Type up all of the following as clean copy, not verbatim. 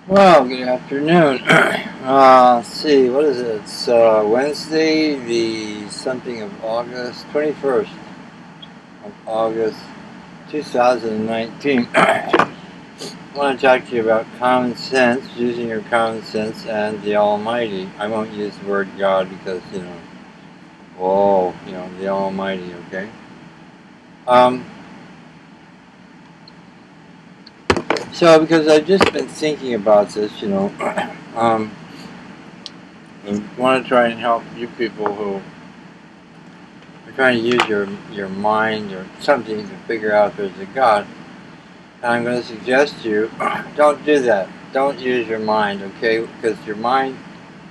Well, good afternoon. Let's see, what is it? It's Wednesday, the something of August, 21st of August, 2019. I want to talk to you about common sense, using your common sense and the Almighty. I won't use the word God because, the Almighty, okay? Um, because I've just been thinking about this, um, I want to try and help you people who are trying to use your mind or something to figure out if there's a God. And I'm going to suggest to you, don't do that. Don't use your mind, okay? Because your mind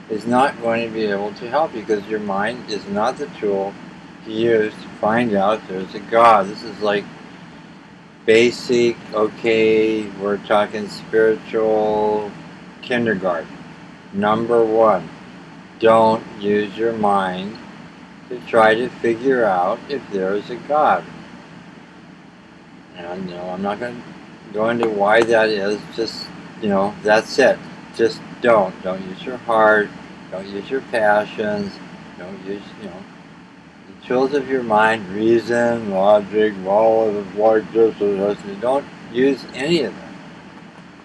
is not going to be able to help you because your mind is not the tool to use to find out if there's a God. This is like basic, okay, we're talking spiritual kindergarten. Number one, don't use your mind to try to figure out if there is a God. And I'm not going to go into why that is. Just that's it. Just don't use your heart. Don't use your passions. Don't use the tools of your mind, reason, logic, all of it, like this or this. Don't use any of them.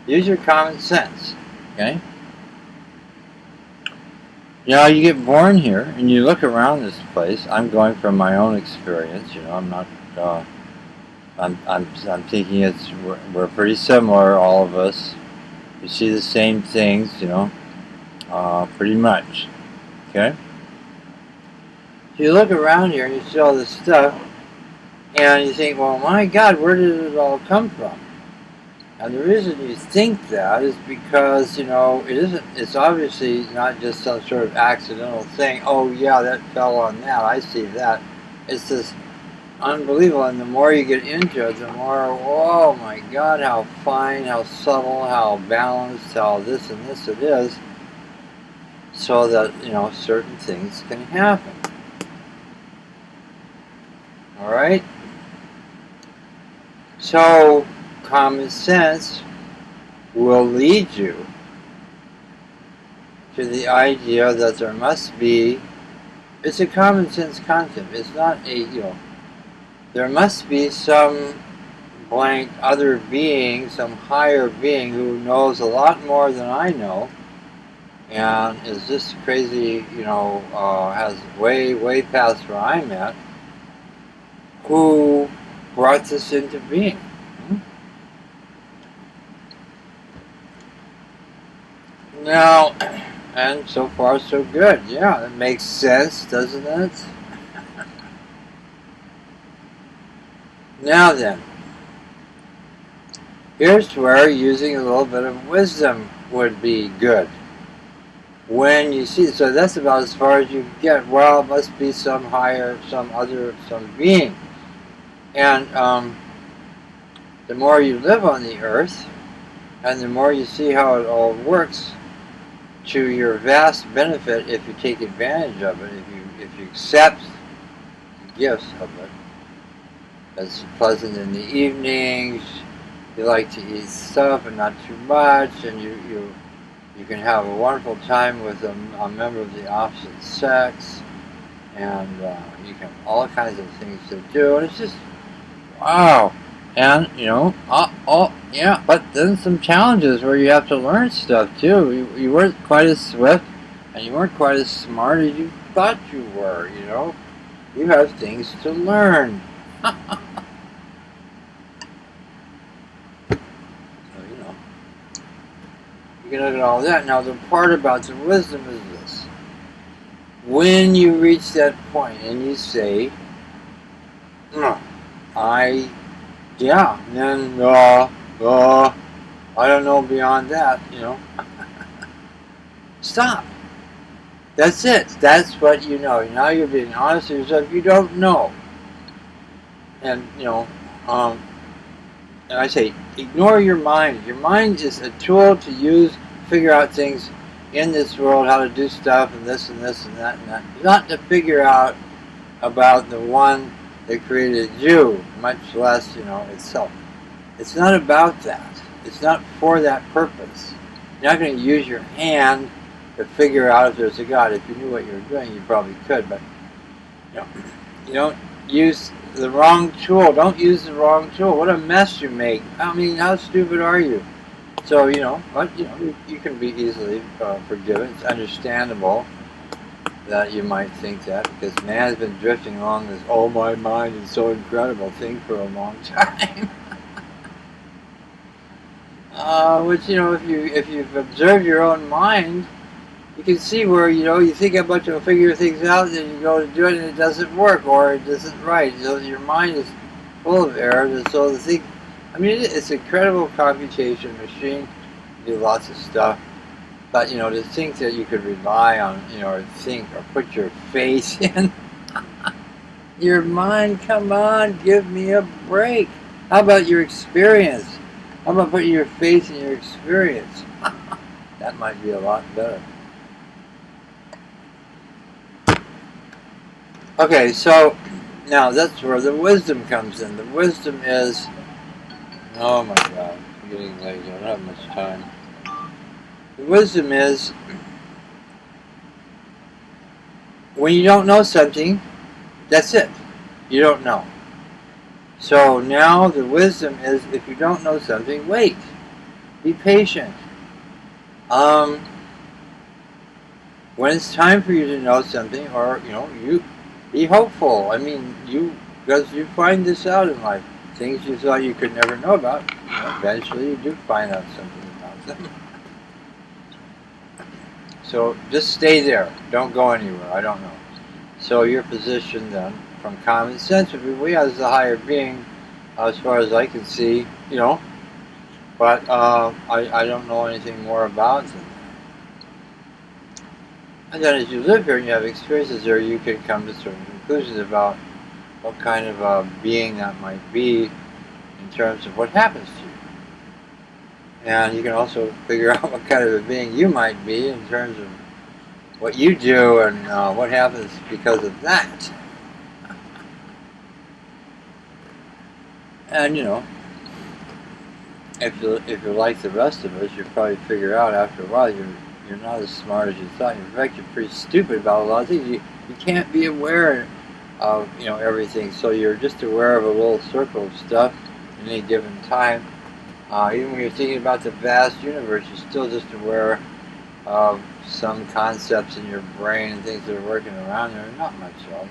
Use your common sense. Okay. You get born here and you look around this place. I'm going from my own experience. I'm not. I'm thinking we're pretty similar, all of us. We see the same things, pretty much. Okay. So you look around here and you see all this stuff, and you think, well, my God, where did it all come from? And the reason you think that is because it isn't. It's obviously not just some sort of accidental thing. Oh yeah, that fell on that. I see that. It's this unbelievable, and the more you get into it, the more, oh my God, how fine, how subtle, how balanced, how this and this it is, so that certain things can happen. All right. So common sense will lead you to the idea that there must be. It's a common sense concept. It's not there must be some blank other being, some higher being who knows a lot more than I know, and is just crazy, has way past where I'm at, who brought this into being. Now, and so far so good. Yeah, it makes sense, doesn't it? Now then, here's where using a little bit of wisdom would be good. When you see, so that's about as far as you get. Well, it must be some higher, some being. And the more you live on the earth, and the more you see how it all works to your vast benefit if you take advantage of it, if you accept the gifts of it. It's pleasant in the evenings. You like to eat stuff and not too much, and you can have a wonderful time with a member of the opposite sex, and you can have all kinds of things to do, and it's just wow. And yeah, but then some challenges where you have to learn stuff too. You weren't quite as swift, and you weren't quite as smart as you thought you were. You have things to learn. You can look at all that. Now, the part about the wisdom is this. When you reach that point and you say, then, I don't know beyond that, Stop. That's it. That's what you know. Now you're being honest with yourself. You don't know. And, and I say, ignore your mind. Your mind is a tool to use to figure out things in this world, how to do stuff, and this and this and that and that. Not to figure out about the one that created you, much less, itself. It's not about that. It's not for that purpose. You're not going to use your hand to figure out if there's a God. If you knew what you were doing, you probably could, but you know, you don't use the wrong tool. Don't use the wrong tool. What a mess you make. I mean, how stupid are you? So, but you can be easily forgiven. It's understandable that you might think that, because man has been drifting along this "oh, my mind is so incredible" thing for a long time. Which, if you've observed your own mind, you can see where you think a bunch of figure things out, and you go to do it and it doesn't work, or it isn't right. Your mind is full of errors, and so the thing. I mean, it's an incredible computation machine. You do lots of stuff. But, to think that you could rely on, or think or put your faith in your mind, come on, give me a break. How about your experience? How about putting your faith in your experience? That might be a lot better. Okay, so now that's where the wisdom comes in. The wisdom is, oh my God, I'm getting lazy, I don't have much time. The wisdom is, when you don't know something, that's it. You don't know. So now the wisdom is, if you don't know something, wait. Be patient. When it's time for you to know something, or, you be hopeful. I mean, because you find this out in life. Things you thought you could never know about, eventually you do find out something about them. So just stay there. Don't go anywhere. I don't know. So your position then, from common sense, would be we as the higher being, as far as I can see, but I don't know anything more about them. And then as you live here and you have experiences there, you can come to certain conclusions about what kind of a being that might be in terms of what happens to you. And you can also figure out what kind of a being you might be in terms of what you do and what happens because of that. And if you're like the rest of us, you'll probably figure out after a while you're not as smart as you thought. In fact, you're pretty stupid about a lot of things. You can't be aware of everything, so you're just aware of a little circle of stuff at any given time. Even when you're thinking about the vast universe, you're still just aware of some concepts in your brain and things that are working around there. Not much of.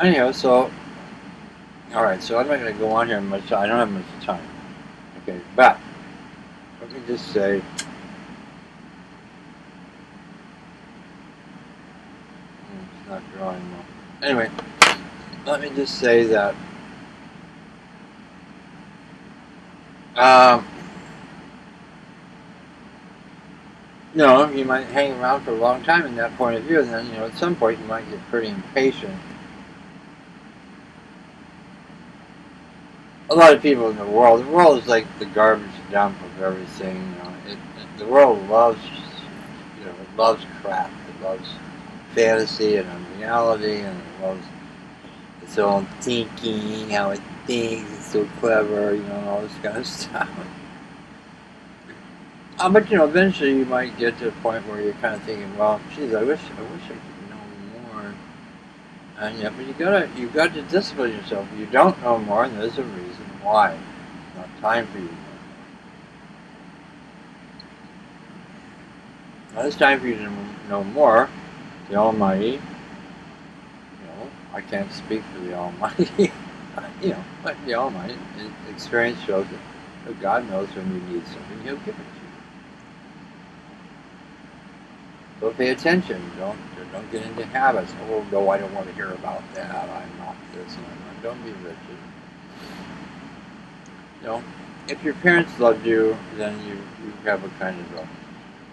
Anyhow, so alright, so I'm not going to go on here much. I don't have much time. Okay, but let me just say, it's not drawing well. Anyway, let me just say that you might hang around for a long time in that point of view, and then at some point you might get pretty impatient. A lot of people in the world is like the garbage dump of everything. The world loves, it loves crap. It loves fantasy and unreality, and it loves its own thinking, how it thinks, it's so clever, all this kind of stuff. But eventually you might get to a point where you're kind of thinking, well, geez, I wish I could know more. And but you got to discipline yourself. You don't know more, and there's a reason why. It's not time for you to know more. Now it's time for you to know more. The Almighty. I can't speak for the Almighty. But the Almighty, experience shows that God knows when you need something, He'll give it to you. So pay attention. Don't get into habits. Oh no, I don't want to hear about that. I'm not this and I'm not. Don't be rigid. If your parents loved you, then you have a kind of a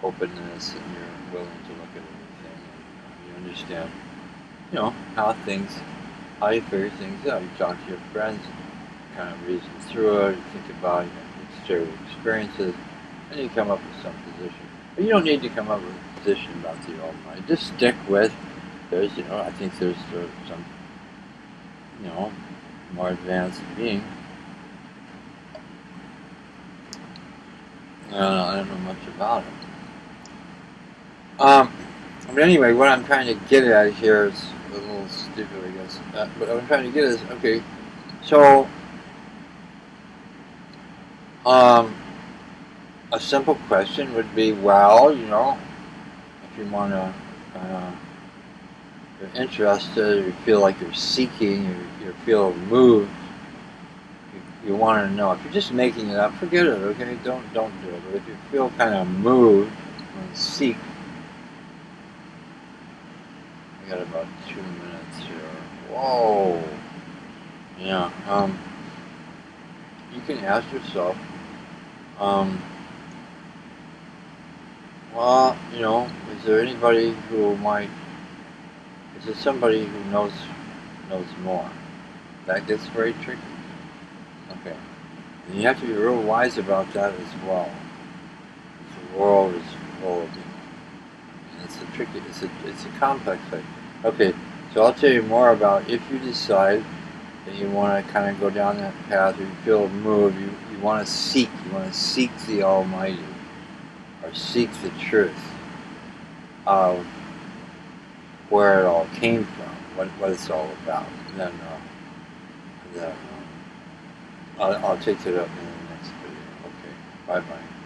openness and you're willing to look at everything. And, you understand, how you figure things out. You talk to your friends, kind of reason through it, you think about it, you share your experiences, and you come up with some position. But you don't need to come up with a position about the Almighty. Just stick with, I think there's some, more advanced being I don't know much about it. Um, but anyway, what I'm trying to get at here is a little stupid, I guess. But what I'm trying to get is, okay, so um, a simple question would be, well, if you want to, you're interested, you feel like you're seeking, you feel moved, you want to know. If you're just making it up, forget it, okay? Don't do it. But if you feel kind of moved and seek, I got about 2 minutes here. Whoa. Yeah. You can ask yourself, um, well, is there anybody who might? Is there somebody who knows more? That gets very tricky. Okay. And you have to be real wise about that as well. The world is full of it. And it's a tricky, it's a complex thing. Okay, so I'll tell you more about if you decide that you want to kind of go down that path, or you feel a move, you want to seek the Almighty, or seek the truth of where it all came from, what it's all about. And then I'll take it up in the next video. Okay, bye-bye.